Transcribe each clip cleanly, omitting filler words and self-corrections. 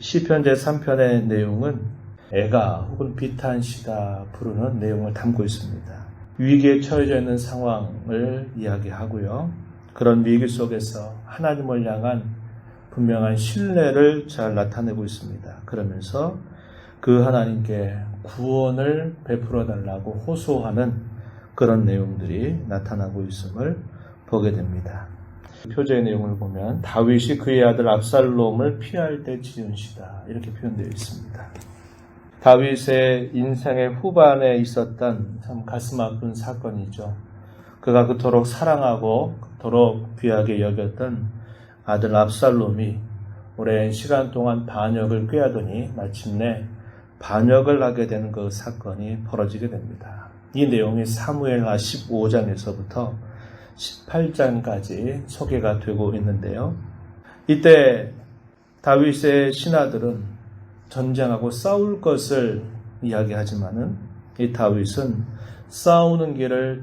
시편 제3편의 내용은 애가 혹은 비탄시다 부르는 내용을 담고 있습니다. 위기에 처해져 있는 상황을 이야기하고요. 그런 위기 속에서 하나님을 향한 분명한 신뢰를 잘 나타내고 있습니다. 그러면서 그 하나님께 구원을 베풀어 달라고 호소하는 그런 내용들이 나타나고 있음을 보게 됩니다. 표제의 내용을 보면 다윗이 그의 아들 압살롬을 피할 때 지은 시다 이렇게 표현되어 있습니다. 다윗의 인생의 후반에 있었던 참 가슴 아픈 사건이죠. 그가 그토록 사랑하고 그토록 귀하게 여겼던 아들 압살롬이 오랜 시간 동안 반역을 꾀하더니 마침내 반역을 하게 되는 그 사건이 벌어지게 됩니다. 이 내용이 사무엘하 15장에서부터 18장까지 소개가 되고 있는데요. 이때 다윗의 신하들은 전쟁하고 싸울 것을 이야기하지만은 이 다윗은 싸우는 길을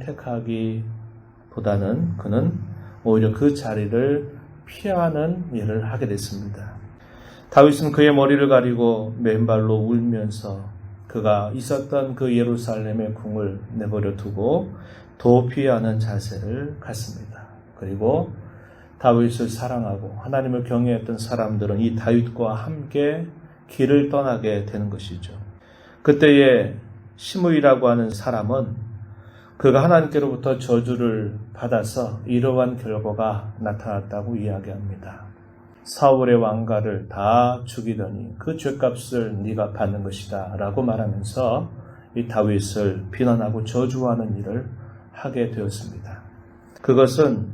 택하기보다는 그는 오히려 그 자리를 피하는 일을 하게 됐습니다. 다윗은 그의 머리를 가리고 맨발로 울면서 그가 있었던 그 예루살렘의 궁을 내버려 두고 도피하는 자세를 갖습니다. 그리고 다윗을 사랑하고 하나님을 경외했던 사람들은 이 다윗과 함께 길을 떠나게 되는 것이죠. 그때에 시므이라고 하는 사람은 그가 하나님께로부터 저주를 받아서 이러한 결과가 나타났다고 이야기합니다. 사울의 왕가를 다 죽이더니 그 죄값을 네가 받는 것이다 라고 말하면서 이 다윗을 비난하고 저주하는 일을 하게 되었습니다. 그것은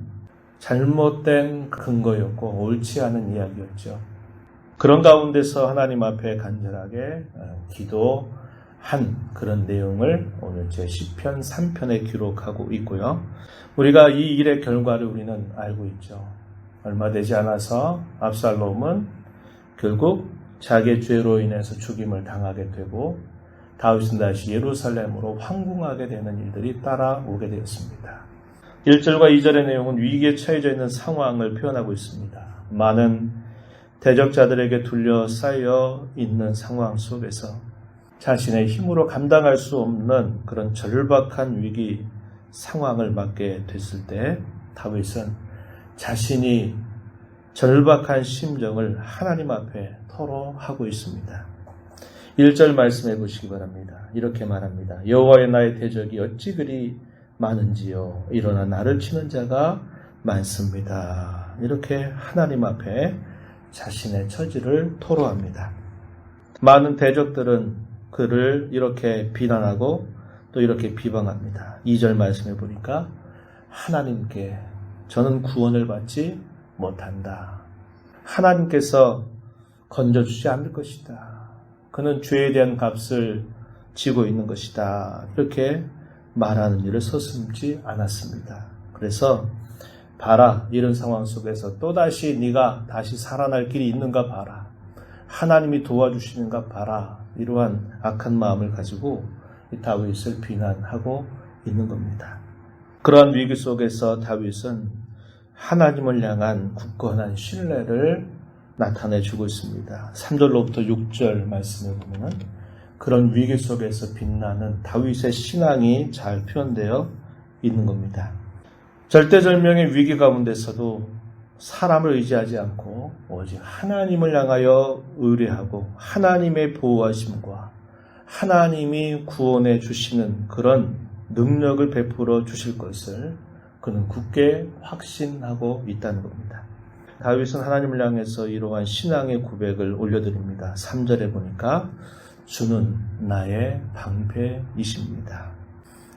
잘못된 근거였고 옳지 않은 이야기였죠. 그런 가운데서 하나님 앞에 간절하게 기도한 그런 내용을 오늘 제 시편 3편에 기록하고 있고요. 우리가 이 일의 결과를 우리는 알고 있죠. 얼마 되지 않아서 압살롬은 결국 자기의 죄로 인해서 죽임을 당하게 되고 다윗은 다시 예루살렘으로 황궁하게 되는 일들이 따라오게 되었습니다. 1절과 2절의 내용은 위기에 처해져 있는 상황을 표현하고 있습니다. 많은 대적자들에게 둘러싸여 있는 상황 속에서 자신의 힘으로 감당할 수 없는 그런 절박한 위기 상황을 맞게 됐을 때 다윗은 자신이 절박한 심정을 하나님 앞에 토로하고 있습니다. 1절 말씀해 보시기 바랍니다. 이렇게 말합니다. 여호와의 나의 대적이 어찌 그리 많은지요. 일어나 나를 치는 자가 많습니다. 이렇게 하나님 앞에 자신의 처지를 토로합니다. 많은 대적들은 그를 이렇게 비난하고 또 이렇게 비방합니다. 2절 말씀해 보니까 하나님께 저는 구원을 받지 못한다. 하나님께서 건져주지 않을 것이다. 그는 죄에 대한 값을 지고 있는 것이다. 이렇게 말하는 일을 서슴지 않았습니다. 그래서 봐라, 이런 상황 속에서 또다시 네가 다시 살아날 길이 있는가 봐라. 하나님이 도와주시는가 봐라. 이러한 악한 마음을 가지고 다윗을 비난하고 있는 겁니다. 그러한 위기 속에서 다윗은 하나님을 향한 굳건한 신뢰를 나타내주고 있습니다. 3절로부터 6절 말씀에 보면 그런 위기 속에서 빛나는 다윗의 신앙이 잘 표현되어 있는 겁니다. 절대절명의 위기 가운데서도 사람을 의지하지 않고 오직 하나님을 향하여 의뢰하고 하나님의 보호하심과 하나님이 구원해 주시는 그런 능력을 베풀어 주실 것을 그는 굳게 확신하고 있다는 겁니다. 다윗은 하나님을 향해서 이러한 신앙의 고백을 올려드립니다. 3절에 보니까 주는 나의 방패이십니다.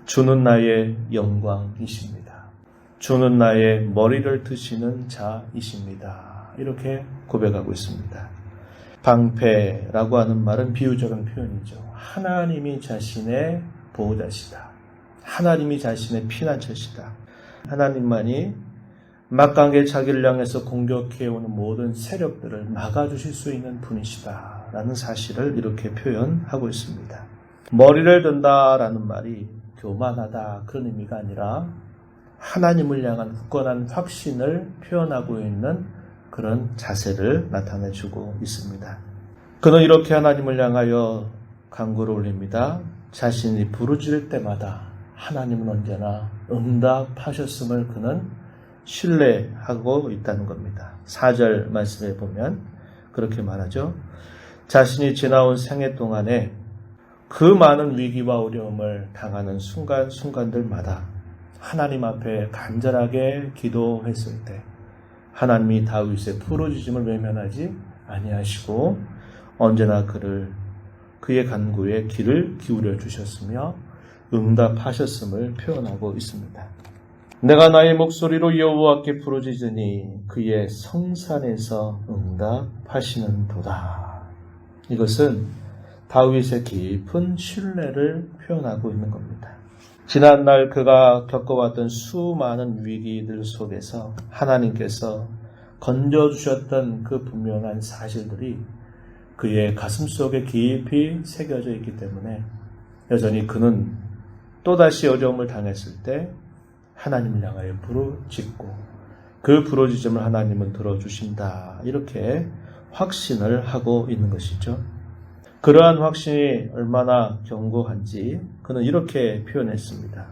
주는 나의 영광이십니다. 주는 나의 머리를 드시는 자이십니다. 이렇게 고백하고 있습니다. 방패라고 하는 말은 비유적인 표현이죠. 하나님이 자신의 보호자시다. 하나님이 자신의 피난처시다. 하나님만이 막강하게 자기를 향해서 공격해오는 모든 세력들을 막아주실 수 있는 분이시다 라는 사실을 이렇게 표현하고 있습니다. 머리를 든다라는 말이 교만하다 그런 의미가 아니라 하나님을 향한 굳건한 확신을 표현하고 있는 그런 자세를 나타내주고 있습니다. 그는 이렇게 하나님을 향하여 간구를 올립니다. 자신이 부르짖을 때마다 하나님은 언제나 응답하셨음을 그는 신뢰하고 있다는 겁니다. 4절 말씀에 보면 그렇게 말하죠. 자신이 지나온 생애 동안에 그 많은 위기와 어려움을 당하는 순간들마다 하나님 앞에 간절하게 기도했을 때 하나님이 다윗의 부르짖음을 외면하지 아니하시고 언제나 그의 간구에 귀를 기울여 주셨으며 응답하셨음을 표현하고 있습니다. 내가 나의 목소리로 여호와께 부르짖으니 그의 성산에서 응답하시는도다. 이것은 다윗의 깊은 신뢰를 표현하고 있는 겁니다. 지난날 그가 겪어왔던 수많은 위기들 속에서 하나님께서 건져주셨던 그 분명한 사실들이 그의 가슴 속에 깊이 새겨져 있기 때문에 여전히 그는 또다시 어려움을 당했을 때 하나님을 향하여 부르짖고 그 부르짖음을 하나님은 들어주신다. 이렇게 확신을 하고 있는 것이죠. 그러한 확신이 얼마나 견고한지 그는 이렇게 표현했습니다.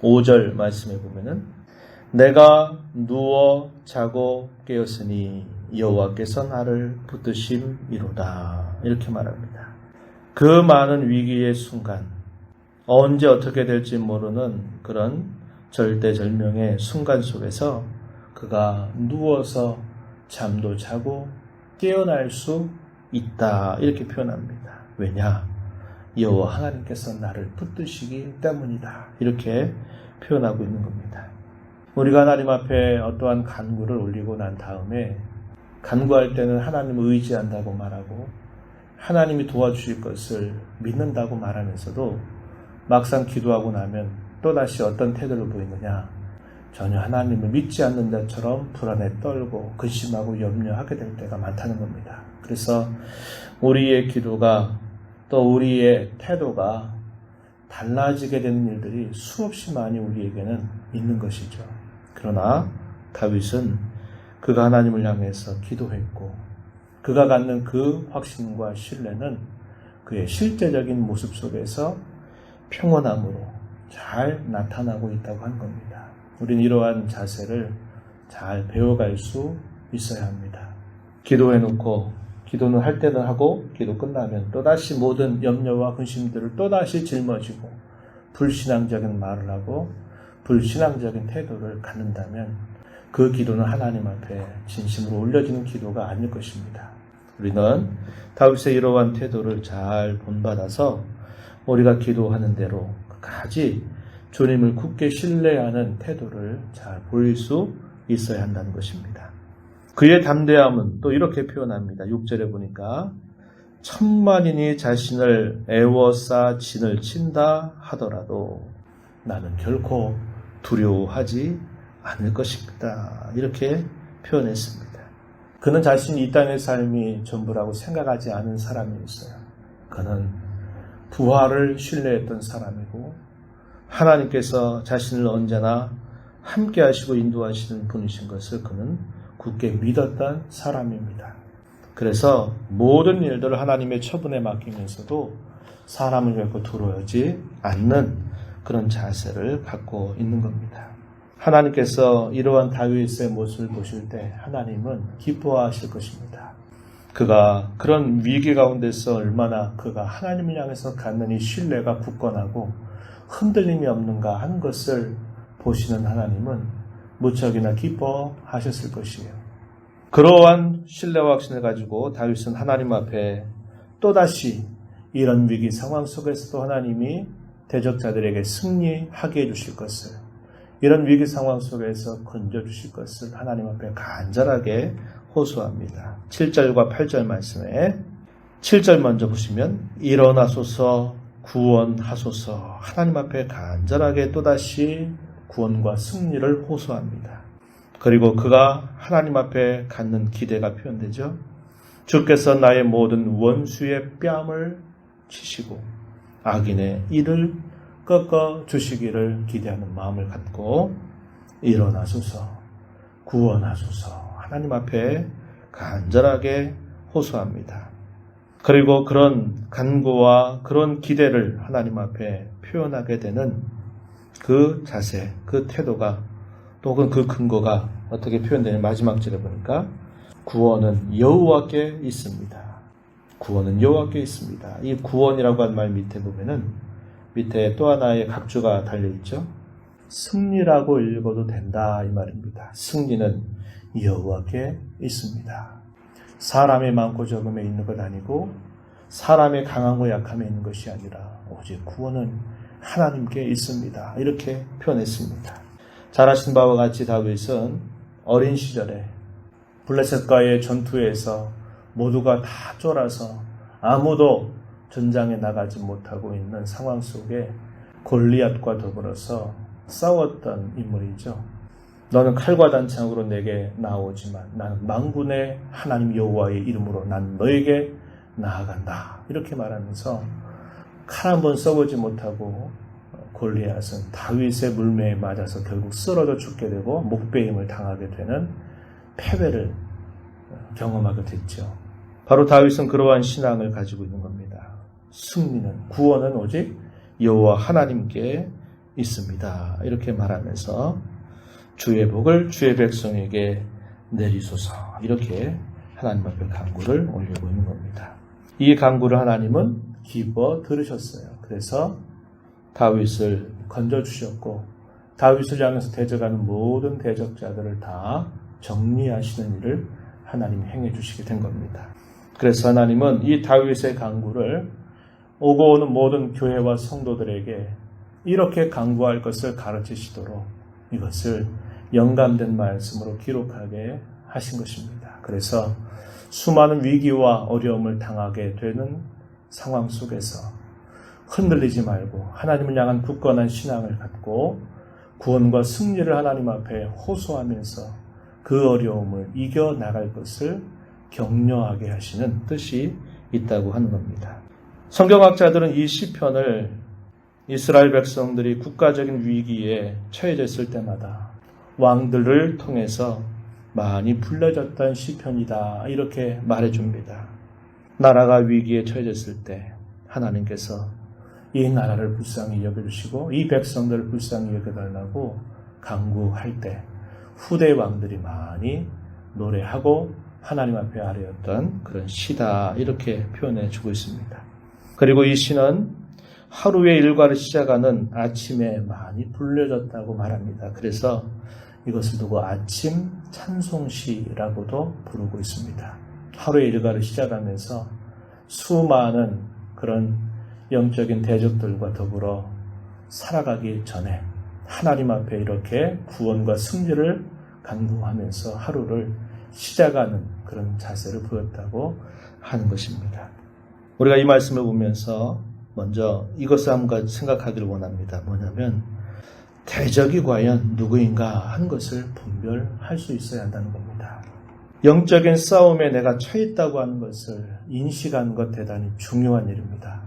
5절 말씀에 보면은 내가 누워 자고 깨었으니 여호와께서 나를 붙드심이로다. 이렇게 말합니다. 그 많은 위기의 순간, 언제 어떻게 될지 모르는 그런 절대절명의 순간 속에서 그가 누워서 잠도 자고 깨어날 수 있다. 이렇게 표현합니다. 왜냐? 여호와 하나님께서 나를 붙드시기 때문이다. 이렇게 표현하고 있는 겁니다. 우리가 하나님 앞에 어떠한 간구를 올리고 난 다음에 간구할 때는 하나님을 의지한다고 말하고 하나님이 도와주실 것을 믿는다고 말하면서도 막상 기도하고 나면 또다시 어떤 태도를 보이느냐? 전혀 하나님을 믿지 않는 자처럼 불안에 떨고 근심하고 염려하게 될 때가 많다는 겁니다. 그래서 우리의 기도가 또 우리의 태도가 달라지게 되는 일들이 수없이 많이 우리에게는 있는 것이죠. 그러나 다윗은 그가 하나님을 향해서 기도했고 그가 갖는 그 확신과 신뢰는 그의 실제적인 모습 속에서 평온함으로 잘 나타나고 있다고 하는 겁니다. 우리는 이러한 자세를 잘 배워갈 수 있어야 합니다. 기도해놓고 기도는 할 때는 하고 기도 끝나면 또다시 모든 염려와 근심들을 또다시 짊어지고 불신앙적인 말을 하고 불신앙적인 태도를 갖는다면 그 기도는 하나님 앞에 진심으로 올려지는 기도가 아닐 것입니다. 우리는 다윗의 이러한 태도를 잘 본받아서 우리가 기도하는 대로 끝까지 주님을 굳게 신뢰하는 태도를 잘 보일 수 있어야 한다는 것입니다. 그의 담대함은 또 이렇게 표현합니다. 6절에 보니까 천만인이 자신을 애워싸 진을 친다 하더라도 나는 결코 두려워하지 않을 것입니다. 이렇게 표현했습니다. 그는 자신이 이 땅의 삶이 전부라고 생각하지 않은 사람이었어요. 그는 부활을 신뢰했던 사람이고 하나님께서 자신을 언제나 함께 하시고 인도하시는 분이신 것을 그는 굳게 믿었던 사람입니다. 그래서 모든 일들을 하나님의 처분에 맡기면서도 사람을 결코 두려워하지 않는 그런 자세를 갖고 있는 겁니다. 하나님께서 이러한 다윗의 모습을 보실 때 하나님은 기뻐하실 것입니다. 그가 그런 위기 가운데서 얼마나 그가 하나님을 향해서 갖는 이 신뢰가 굳건하고 흔들림이 없는가 하는 것을 보시는 하나님은 무척이나 기뻐하셨을 것이에요. 그러한 신뢰와 확신을 가지고 다윗은 하나님 앞에 또다시 이런 위기 상황 속에서도 하나님이 대적자들에게 승리하게 해주실 것을, 이런 위기 상황 속에서 건져주실 것을 하나님 앞에 간절하게 호소합니다. 7절과 8절 말씀에 7절 먼저 보시면 일어나소서 구원하소서, 하나님 앞에 간절하게 또다시 구원과 승리를 호소합니다. 그리고 그가 하나님 앞에 갖는 기대가 표현되죠. 주께서 나의 모든 원수의 뺨을 치시고 악인의 이를 꺾어 주시기를 기대하는 마음을 갖고 일어나소서 구원하소서 하나님 앞에 간절하게 호소합니다. 그리고 그런 간구와 그런 기대를 하나님 앞에 표현하게 되는 그 자세, 그 태도가, 또는 그 근거가 어떻게 표현되는 마지막 절에 보니까 구원은 여호와께 있습니다. 구원은 여호와께 있습니다. 이 구원이라고 한 말 밑에 보면은 밑에 또 하나의 각주가 달려있죠. 승리라고 읽어도 된다 이 말입니다. 승리는 여호와께 있습니다. 사람의 많고 적음에 있는 것 아니고 사람의 강함과 약함에 있는 것이 아니라 오직 구원은 하나님께 있습니다. 이렇게 표현했습니다. 잘 아신 바와 같이 다윗은 어린 시절에 블레셋과의 전투에서 모두가 다 쫄아서 아무도 전장에 나가지 못하고 있는 상황 속에 골리앗과 더불어서 싸웠던 인물이죠. 너는 칼과 단창으로 내게 나오지만 나는 만군의 하나님 여호와의 이름으로 난 너에게 나아간다. 이렇게 말하면서 칼 한 번 써보지 못하고 골리앗은 다윗의 물매에 맞아서 결국 쓰러져 죽게 되고 목베임을 당하게 되는 패배를 경험하게 됐죠. 바로 다윗은 그러한 신앙을 가지고 있는 겁니다. 승리는, 구원은 오직 여호와 하나님께 있습니다. 이렇게 말하면서 주의 복을 주의 백성에게 내리소서, 이렇게 하나님 앞에 간구를 올리고 있는 겁니다. 이 간구를 하나님은 기뻐 들으셨어요. 그래서 다윗을 건져주셨고 다윗을 향해서 대적하는 모든 대적자들을 다 정리하시는 일을 하나님이 행해 주시게 된 겁니다. 그래서 하나님은 이 다윗의 간구를 오고 오는 모든 교회와 성도들에게 이렇게 간구할 것을 가르치시도록 이것을 영감된 말씀으로 기록하게 하신 것입니다. 그래서 수많은 위기와 어려움을 당하게 되는 상황 속에서 흔들리지 말고 하나님을 향한 굳건한 신앙을 갖고 구원과 승리를 하나님 앞에 호소하면서 그 어려움을 이겨나갈 것을 격려하게 하시는 뜻이 있다고 하는 겁니다. 성경학자들은 이 시편을 이스라엘 백성들이 국가적인 위기에 처해졌을 때마다 왕들을 통해서 많이 불려졌던 시편이다, 이렇게 말해줍니다. 나라가 위기에 처해졌을 때 하나님께서 이 나라를 불쌍히 여겨주시고 이 백성들을 불쌍히 여겨달라고 간구할 때 후대 왕들이 많이 노래하고 하나님 앞에 아뢰었던 그런 시다, 이렇게 표현해 주고 있습니다. 그리고 이 시는 하루의 일과를 시작하는 아침에 많이 불려졌다고 말합니다. 그래서 이것을 두고 아침 찬송시라고도 부르고 있습니다. 하루의 일과를 시작하면서 수많은 그런 영적인 대적들과 더불어 살아가기 전에 하나님 앞에 이렇게 구원과 승리를 간구하면서 하루를 시작하는 그런 자세를 보였다고 하는 것입니다. 우리가 이 말씀을 보면서 먼저 이것을 한번 생각하기를 원합니다. 뭐냐면 대적이 과연 누구인가 하는 것을 분별할 수 있어야 한다는 겁니다. 영적인 싸움에 내가 처했다고 하는 것을 인식하는 것 대단히 중요한 일입니다.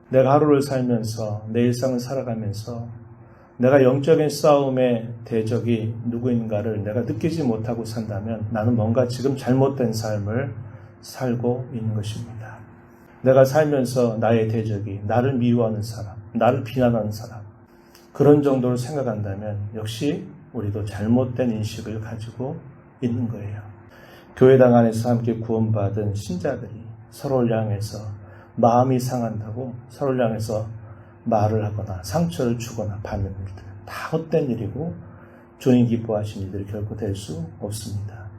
내가 하루를 살면서 내 일상을 살아가면서 내가 영적인 싸움의 대적이 누구인가를 내가 느끼지 못하고 산다면 나는 뭔가 지금 잘못된 삶을 살고 있는 것입니다. 내가 살면서 나의 대적이 나를 미워하는 사람, 나를 비난하는 사람, 그런 정도로 생각한다면 역시 우리도 잘못된 인식을 가지고 있는 거예요. 교회당 안에서 함께 구원받은 신자들이 서로를 향해서 마음이 상한다고 서로를 향해서 말을 하거나 상처를 주거나 받는 일들, 다 헛된 일이고 주님 기뻐하시는 일들이 결코 될 수 없습니다.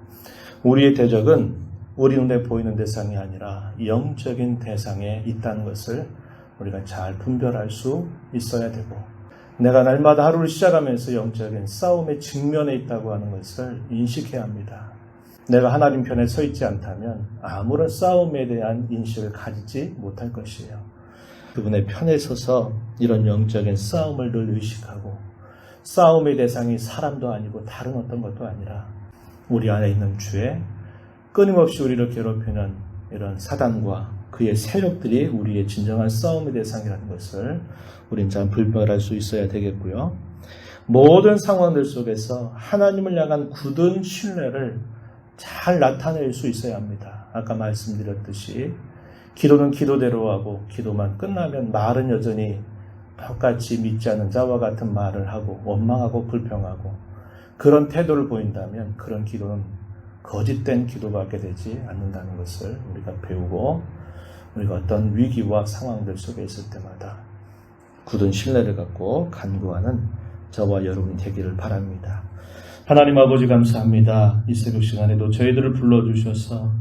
우리의 대적은 우리 눈에 보이는 대상이 아니라 영적인 대상에 있다는 것을 우리가 잘 분별할 수 있어야 되고, 내가 날마다 하루를 시작하면서 영적인 싸움의 직면에 있다고 하는 것을 인식해야 합니다. 내가 하나님 편에 서 있지 않다면 아무런 싸움에 대한 인식을 가지지 못할 것이에요. 그분의 편에 서서 이런 영적인 싸움을 늘 의식하고, 싸움의 대상이 사람도 아니고 다른 어떤 것도 아니라 우리 안에 있는 주의 끊임없이 우리를 괴롭히는 이런 사단과 그의 세력들이 우리의 진정한 싸움의 대상이라는 것을 우린 잘 분별할 수 있어야 되겠고요. 모든 상황들 속에서 하나님을 향한 굳은 신뢰를 잘 나타낼 수 있어야 합니다. 아까 말씀드렸듯이 기도는 기도대로 하고 기도만 끝나면 말은 여전히 똑같이 믿지 않는 자와 같은 말을 하고 원망하고 불평하고 그런 태도를 보인다면 그런 기도는 거짓된 기도밖에 되지 않는다는 것을 우리가 배우고 우리가 어떤 위기와 상황들 속에 있을 때마다 굳은 신뢰를 갖고 간구하는 저와 여러분이 되기를 바랍니다. 하나님 아버지 감사합니다. 이 새벽 시간에도 저희들을 불러주셔서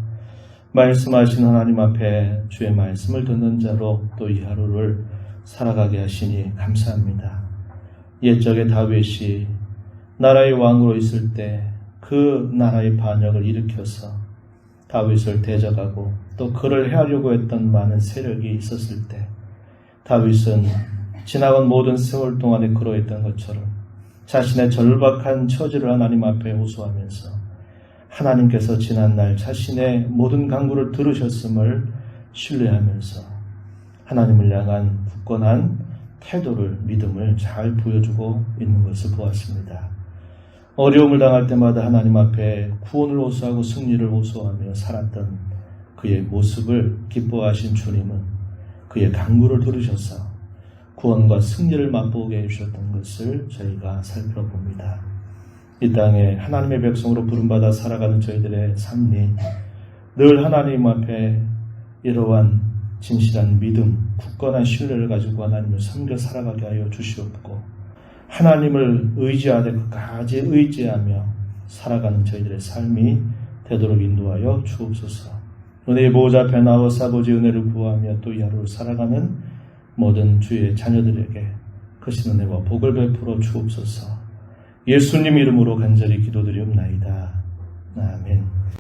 말씀하신 하나님 앞에 주의 말씀을 듣는 자로 또 이 하루를 살아가게 하시니 감사합니다. 옛적에 다윗이 나라의 왕으로 있을 때 그 나라의 반역을 일으켜서 다윗을 대적하고 또 그를 해하려고 했던 많은 세력이 있었을 때 다윗은 지나간 모든 세월 동안에 그러했던 것처럼 자신의 절박한 처지를 하나님 앞에 호소하면서 하나님께서 지난날 자신의 모든 간구를 들으셨음을 신뢰하면서 하나님을 향한 굳건한 태도를, 믿음을 잘 보여주고 있는 것을 보았습니다. 어려움을 당할 때마다 하나님 앞에 구원을 호소하고 승리를 호소하며 살았던 그의 모습을 기뻐하신 주님은 그의 간구를 들으셔서 구원과 승리를 맛보게 해주셨던 것을 저희가 살펴봅니다. 이 땅에 하나님의 백성으로 부름받아 살아가는 저희들의 삶이 늘 하나님 앞에 이러한 진실한 믿음, 굳건한 신뢰를 가지고 하나님을 섬겨 살아가게 하여 주시옵고 하나님을 의지하되 끝까지 의지하며 살아가는 저희들의 삶이 되도록 인도하여 주옵소서. 은혜의 보호자 앞에 나와서 아버지 은혜를 구하며 또 이 하루를 살아가는 모든 주의 자녀들에게 크신 은혜와 복을 베풀어 주옵소서. 예수님 이름으로 간절히 기도드리옵나이다. 아멘.